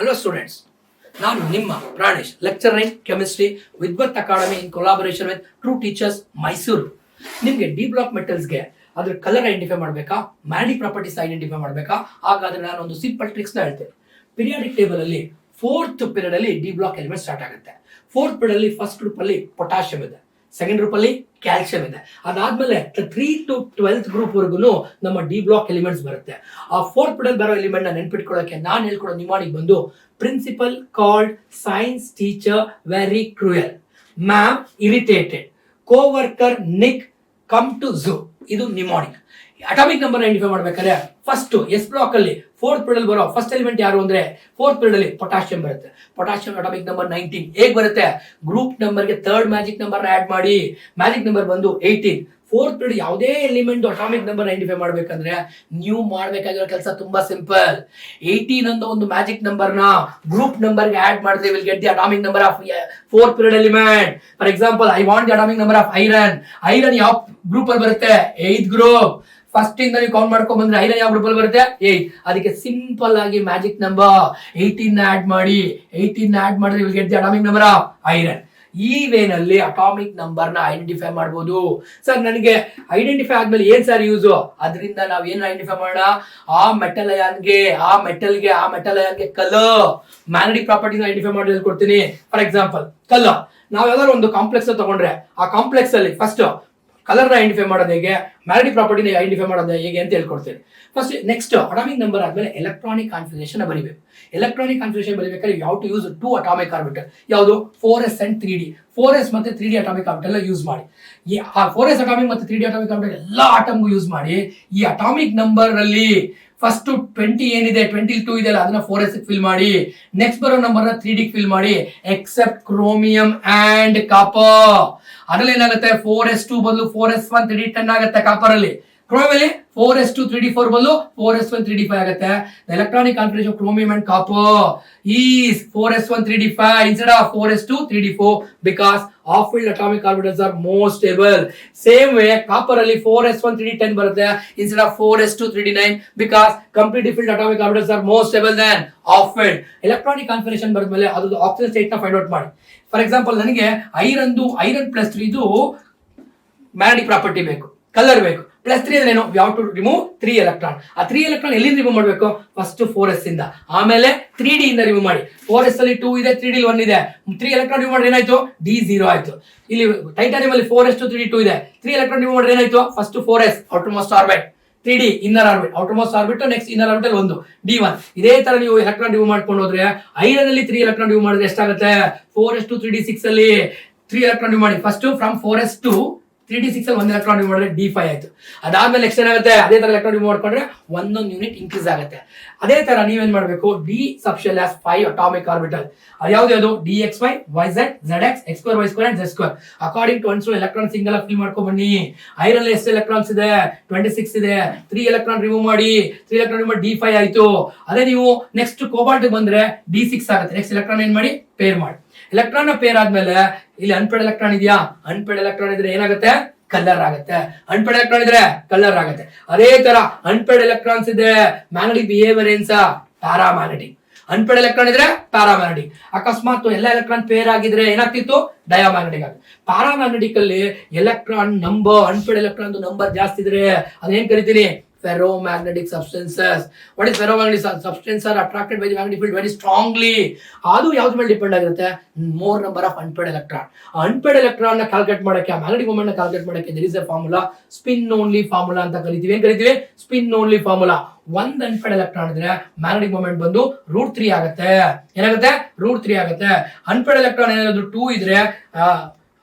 Hello students, ನಾನು ನಿಮ್ಮ Pranesh lecturer in chemistry Vidvat academy in collaboration with true teachers Mysuru. ನಿಮಗೆ D block ಮೆಟಲ್ಸ್ಗೆ ಅದ್ರ ಕಲರ್ ಐಡೆಂಟಿಫೈ ಮಾಡಬೇಕಾ, ಮ್ಯಾಗ್ನೆಟಿಕ್ ಪ್ರಾಪರ್ಟೀಸ್ ಐಡೆಂಟಿಫೈ ಮಾಡಬೇಕಾ? ಹಾಗಾದ್ರೆ ನಾನು ಒಂದು ಸಿಂಪಲ್ ಟ್ರಿಕ್ಸ್ ನ ಹೇಳ್ತೇನೆ. ಪೀರಿಯಾಡಿಕ್ ಟೇಬಲ್ ಅಲ್ಲಿ 4th ಪೀರಿಯಡ್ ಅಲ್ಲಿ ಡಿ ಬ್ಲಾಕ್ ಎಲಿಮೆಂಟ್ ಸ್ಟಾರ್ಟ್ ಆಗುತ್ತೆ. 4th ಪೀರಿಯಡ್ ಅಲ್ಲಿ ಫಸ್ಟ್ ಗ್ರೂಪ್ ಅಲ್ಲಿ ಪೊಟ್ಯಾಷಿಯಂ ಇದೆ, ಸೆಕೆಂಡ್ ಗ್ರೂಪ್ ಅಲ್ಲಿ ಕ್ಯಾಲ್ಸಿಯಂ ಇದೆ. ಅದಾದ್ಮೇಲೆ 3 to 12th ಗ್ರೂಪ್ ವರೆಗೂ ನಮ್ಮ ಡಿ ಬ್ಲಾಕ್ ಎಲಿಮೆಂಟ್ಸ್ ಬರುತ್ತೆ. ಆ 4th ಪೀರಿಯಡ್ ಬರೋ ಎಲಿಮೆಂಟ್ ನ ನೆನ್ಪಿಟ್ಕೊಳ್ಳೋಕೆ ನಾನು ಹೇಳ್ಕೊಡೋ ನಿಮಾನಿಗೆ ಬಂದು principal called science teacher very cruel, ma'am irritated, coworker Nick come to zoo. ಇದು ನಿಮಾನಿಕ್. ಅಟಾಮಿಕ್ ನಂಬರ್ ಐಡೆಂಟಿಫೈ ಮಾಡ್ಬೇಕಾದ್ರೆ ಫಸ್ಟ್ ಎಸ್ ಬ್ಲಾಕ್ ಅಲ್ಲಿ 4th ಪೀರಿಯಡ್ ಬರೋ ಫಸ್ಟ್ ಎಲಿಮೆಂಟ್ ಯಾರು ಅಂದ್ರೆ 4th ಪೀರಿಯಡ್ ಅಲ್ಲಿ ಪೊಟ್ಯಾಷಿಯಂ ಬರುತ್ತೆ. Potassium atomic number 19. ಹೇಗ್ ಬರುತ್ತೆ? ಗ್ರೂಪ್ ನಂಬರ್ಗೆ 3rd ಮ್ಯಾಜಿಕ್ ನಂಬರ್ ಆಡ್ ಮಾಡಿ, ಮ್ಯಾಜಿಕ್ ನಂಬರ್ ಬಂದು 18. 4th ಪೀರಿಯಡ್ ಯಾವುದೇ ಎಲಿಮೆಂಟ್ ಅಟಾಮಿಕ್ ನಂಬರ್ ಐಡೆಂಟಿಫೈ ಮಾಡ್ಬೇಕಂದ್ರೆ ನೀವು ಮಾಡ್ಬೇಕಾಗಿರೋ ಕೆಲಸ ತುಂಬಾ ಸಿಂಪಲ್. 18 ಅನ್ನೋ ಒಂದು ಮ್ಯಾಜಿಕ್ ನಂಬರ್ ನ ಗ್ರೂಪ್ ನಂಬರ್ ಗೆ ಆಡ್ ಮಾಡಿದ್ರೆ will get the atomic number of 4th period element. For example, I want the atomic number of iron. Iron ಯಾವ ಗ್ರೂಪ್ ಅಲ್ಲಿ ಬರುತ್ತೆ? 8th group. ಫಸ್ಟ್ ಇಂದ ನೀವು ಕೌಂಟ್ ಮಾಡ್ಕೊಂಡ್ ಬಂದ್ರೆ ಐರನ್ ಯಾವ ಗ್ರೂಪ್ ಅಲ್ಲಿ ಬರುತ್ತೆ? 8. ಅದಕ್ಕೆ ಸಿಂಪಲ್ ಆಗಿ ಮ್ಯಾಜಿಕ್ ನಂಬರ್ 18 ಆಡ್ ಮಾಡಿ, 18 ಆಡ್ ಮಾಡಿದ್ರೆ will get the atomic number of iron. ಈ ವೇನಲ್ಲಿ ಅಟಾಮಿಕ್ ನಂಬರ್ ನ ಐಡೆಂಟಿಫೈ ಮಾಡಬಹುದು. ಸರ್ ನನಗೆ ಐಡೆಂಟಿಫೈ ಆದ್ಮೇಲೆ ಏನ್ ಸರ್ ಯೂಸ್? ಅದರಿಂದ ನಾವ್ ಏನ್ ಐಡೆಂಟಿಫೈ ಮಾಡೋಣ? ಆ ಮೆಟಲ್ ಅಯಾನ್ಗೆ ಕಲರ್, ಮ್ಯಾಗ್ನೆಟಿಕ್ ಪ್ರಾಪರ್ಟೀಸ್ ಐಡೆಂಟಿಫೈ ಮಾಡಿ ಹೇಳ್ಕೊಡ್ತೀನಿ. For example, colour. ನಾವ್ ಯಾವ್ದಾದ್ರು ಒಂದು ಕಾಂಪ್ಲೆಕ್ಸ್ ತಗೊಂಡ್ರೆ ಆ ಕಾಂಪ್ಲೆಕ್ಸ್ ಅಲ್ಲಿ ಫಸ್ಟ್ ಕಲರ್ ನ ಐಡೆಂಟಿಫೈ ಮಾಡೋದು ಹೇಗೆ, ಮ್ಯಾಗ್ನೆಟಿಕ್ ಪ್ರಾಪರ್ಟಿನ ಐಡೆಂಟಿಫೈ ಮಾಡೋದು ಹೇಗೆ ಅಂತ ಹೇಳ್ಕೊಡ್ತೇನೆ. ಫಸ್ಟ್ ನೆಕ್ಸ್ಟ್ ಅಟಾಮಿಕ್ ನಂಬರ್ ಆದ್ಮೇಲೆ ಎಲೆಕ್ಟ್ರಾನಿಕ್ ಕಾನ್ಫಿಗರೇಷನ್ ಬರೀಬೇಕು. ಎಲೆಕ್ಟ್ರಾನಿಕ್ ಕಾನ್ಫಿಗರೇಷನ್ ಬರೀಬೇಕಾದ್ರೆ ಯಾವ ಟು ಯೂಸ್ 2 ಅಟಾಮಿಕ್ ಆರ್ಬಿಟಲ್. ಯಾವುದು? 4s and 3d. 4s ಮತ್ತೆ 3d ಅಟಾಮಿಕ್ ಆರ್ಬಿಟಲ್ ಯೂಸ್ ಮಾಡಿ. ಆ 4s ಅಟಾಮಿಕ್ ಮತ್ತೆ 3d ಅಟಾಮಿಕ್ ಆರ್ಬಿಟಲ್ ಎಲ್ಲಾ ಆಟಮ್ಗೂ ಯೂಸ್ ಮಾಡಿ. ಈ ಅಟಾಮಿಕ್ ನಂಬರ್ ಅಲ್ಲಿ ಫಸ್ಟ್ 20 ಏನಿದೆ, 22 ಇದೆಯಲ್ಲ, ಅದನ್ನ 4s ಫಿಲ್ ಮಾಡಿ. ನೆಕ್ಸ್ಟ್ ಬರೋ ನಂಬರ್ ನ 3d ಫಿಲ್ ಮಾಡಿ, ಎಕ್ಸೆಪ್ಟ್ ಕ್ರೋಮಿಯಂ ಅಂಡ್ ಕಾಪರ್. ಅದ್ರಲ್ಲಿ ಏನಾಗುತ್ತೆ? 4s2 ಬದಲು 4s1 3d 10 ಆಗುತ್ತೆ ಕಾಪರ್ ಅಲ್ಲಿ. ಕ್ರೋಮಿಯಂ ಅಲ್ಲಿ 4s2 3d4 ಬದಲು 4s1 3d5 ಆಗುತ್ತೆ. Electronic configuration chromium and copper is 4s1 3d5 instead of 4s2 3d4 because off-filled atomic orbitals are more stable. Same way copper ಅಲ್ಲಿ 4s1 3d10 ಬರುತ್ತೆ instead of 4s2 3d9 because completely filled atomic orbitals are more stable than off-filled. electronic configuration ಬರೆದ್ಮೇಲೆ ಅದು oxygen state ನ find out ಮಾಡಿ. For example, ನನಗೆ iron +3 ಇದು magnetic property ಬೇಕು, colour ಬೇಕು. +3 ಅಂದ್ರೆ ಏನು? ಯಾವ ಟು ರಿಮೂವ್ 3 ಎಲೆಕ್ಟ್ರಾನ್. ಆ 3 ಎಲೆಕ್ಟ್ರಾನ್ ಎಲ್ಲಿಂದ ರಿಮೂವ್ ಮಾಡಬೇಕು? ಫಸ್ಟ್ 4s ಇಂದ, ಆಮೇಲೆ 3d ಇಂದ ರಿಮೂವ್ ಮಾಡಿ. 4s ಅಲ್ಲಿ 2 ಇದೆ, 3d 1 ಇದೆ. 3 ಎಲೆಕ್ಟ್ರಾನ್ ರಿಮೂವ್ ಮಾಡಿದ್ರೆ ಏನಾಯ್ತು? d0 ಆಯ್ತು. ಇಲ್ಲಿ ಟೈಟಾನಿಯಂ ಅಲ್ಲಿ 4s2 3d 2 ಇದೆ. 3 ಎಲೆಕ್ಟ್ರಾನ್ ರಿಮೂವ್ ಮಾಡಿದ್ರೆ ಏನಾಯ್ತು? First 4s outer most orbit, 3d inner orbit, outer most orbit, next inner orbit 1 d1. ಇದೇ ತರ ನೀವು ಎಲೆಕ್ಟ್ರಾನ್ ರಿಮೂವ್ ಮಾಡ್ಕೊಂಡು ಹೋದ್ರೆ ಐರನ್ ಅಲ್ಲಿ 3 ಎಲೆಕ್ಟ್ರಾನ್ ರಿಮೂವ್ ಮಾಡಿದ್ರೆ ಎಷ್ಟಾಗುತ್ತೆ? 4s2 3d6 ಅಲ್ಲಿ 3 ಎಲೆಕ್ಟ್ರಾನ್ ರಿಮೂವ್ ಮಾಡಿ. ಫಸ್ಟ್ ಫ್ರಮ್ 4s2 3d6 ಅಲ್ಲಿ 1 ಎಲೆಕ್ಟ್ರಾನ್ ರಿಮೂವ್ ಮಾಡಿದ್ರೆ d5 ಆಯ್ತು. ಅದಾದ್ಮೇಲೆ ನೆಕ್ಸ್ಟ್ ಏನಾಗುತ್ತೆ? ಅದೇ ತರ ಎಲೆಕ್ಟ್ರಾನ್ ರಿಮೂವ್ ಮಾಡ್ಕೊಂಡ್ರೆ 1 ಯೂನಿಟ್ ಇನ್ಕ್ರೀಸ್ ಆಗುತ್ತೆ. ಅದೇ ತರ ನೀವೇನ್ ಮಾಡ್ಬೇಕು? d subshell has 5 atomic orbital. ಯಾವ್ದು? dxy, yz, zx, x2, y2 and z2. According to ಅನ್ಸೋ ಎಲೆಕ್ಟ್ರಾನ್ ಸಿಂಗಲ್ ಫಿಲ್ ಮಾಡ್ಕೊಂಡ್ ಬನ್ನಿ. ಐರನ್ ಎಷ್ಟು ಎಲೆಕ್ಟ್ರಾನ್ಸ್ ಇದೆ? 26 ಇದೆ. 3 ಎಲೆಕ್ಟ್ರಾನ್ ರಿಮೂವ್ ಮಾಡಿ, 3 ಎಲೆಕ್ಟ್ರಾನ್ ರಿಮೂವ್ ಮಾಡಿ d5 ಆಯ್ತು. ಅದೇ ನೀವು ನೆಕ್ಸ್ಟ್ ಕೋಬಾಲ್ಟ್ ಬಂದ್ರೆ d6 ಆಗುತ್ತೆ. ನೆಕ್ಸ್ಟ್ ಎಲೆಕ್ಟ್ರಾನ್ ಏನ್ ಮಾಡಿ? ಪೇರ್ ಮಾಡಿ. ಎಲೆಕ್ಟ್ರಾನ್ ಪೇರ್ ಆದ್ಮೇಲೆ ಇಲ್ಲಿ ಅನ್ಪೇಡ್ ಎಲೆಕ್ಟ್ರಾನ್ ಇದೆಯಾ? ಅನ್ಪೇಡ್ ಎಲೆಕ್ಟ್ರಾನ್ ಇದ್ರೆ ಏನಾಗುತ್ತೆ? ಕಲರ್ ಆಗುತ್ತೆ. ಅನ್ಪೇಡ್ ಎಲೆಕ್ಟ್ರಾನ್ ಇದ್ರೆ ಕಲರ್ ಆಗುತ್ತೆ. ಅದೇ ತರ ಅನ್ಪೇಡ್ ಎಲೆಕ್ಟ್ರಾನ್ಸ್ ಇದೆ, ಮ್ಯಾಗ್ನೆಟಿಕ್ ಬಿಹೇವಿಯರ್ ಏನ್ಸ? ಪ್ಯಾರಾಮ್ಯಾಗ್ನೆಟಿಕ್. ಅನ್ಪೇಡ್ ಎಲೆಕ್ಟ್ರಾನ್ ಇದ್ರೆ ಪ್ಯಾರಾಮ್ಯಾಗ್ನೆಟಿಕ್. ಅಕಸ್ಮಾತ್ ಎಲ್ಲ ಎಲೆಕ್ಟ್ರಾನ್ ಪೇರ್ ಆಗಿದ್ರೆ ಏನಾಗ್ತಿತ್ತು? ಡಯಾಮ್ಯಾಗ್ನೆಟಿಕ್ ಆಗುತ್ತೆ. ಪ್ಯಾರಾಮ್ಯಾಗ್ನೆಟಿಕ್ ಅಲ್ಲಿ electron number, unpaid electron number ಜಾಸ್ತಿ ಇದ್ರೆ ಅದೇನ್ ಕರಿತೀನಿ? ferromagnetic substances. What is ferromagnetic substances are attracted by the magnetic field very strongly. ಅದು ಯಾವ್ದ್ರ ಮೇಲೆ ಡಿಪೆಂಡ್ ಆಗಿರುತ್ತೆ? More number of unpaid electron. Unpaid electron ನ ಕ್ಯಾಲ್ಕುಲೇಟ್ ಮಾಡಕ್ಕೆ, ಮ್ಯಾಗ್ನೆಟಿಕ್ ಮೊಮೆಂಟ್ ನ ಕ್ಯಾಲ್ಕುಲೇಟ್ ಮಾಡಕ್ಕೆ there is a formula, spin only formula ಅಂತ ಕರಿತೀವಿ. ಏನ್ ಕರಿತೀವಿ? Spin only formula. 1 unpaid electron ಇದ್ರೆ ಮ್ಯಾಗ್ನೆಟಿಕ್ ಮೊಮೆಂಟ್ ಬಂದು √3 ಆಗುತ್ತೆ. ಏನಾಗುತ್ತೆ? √3 ಆಗುತ್ತೆ. ಅನ್ಪೇಡ್ ಎಲೆಕ್ಟ್ರಾನ್ ಏನಾದ್ರು 2 ಇದ್ರೆ,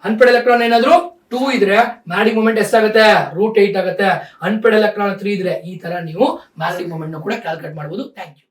ಅನ್ಪೇಡ್ ಎಲೆಕ್ಟ್ರಾನ್ ಏನಾದ್ರು 2 ಇದ್ರೆ ಮ್ಯಾಗ್ನೆಟಿಕ್ ಮೊಮೆಂಟ್ ಎಷ್ಟಾಗುತ್ತೆ? √8 ಆಗುತ್ತೆ. ಅನ್ಪೇಡ್ ಎಲೆಕ್ಟ್ರಾನ್ 3 ಇದ್ರೆ ಈ ತರ ನೀವು ಮ್ಯಾಗ್ನೆಟಿಕ್ ಮೊಮೆಂಟ್ ನ ಕೂಡ ಕ್ಯಾಲ್ಕುಲೇಟ್ ಮಾಡಬಹುದು. Thank you.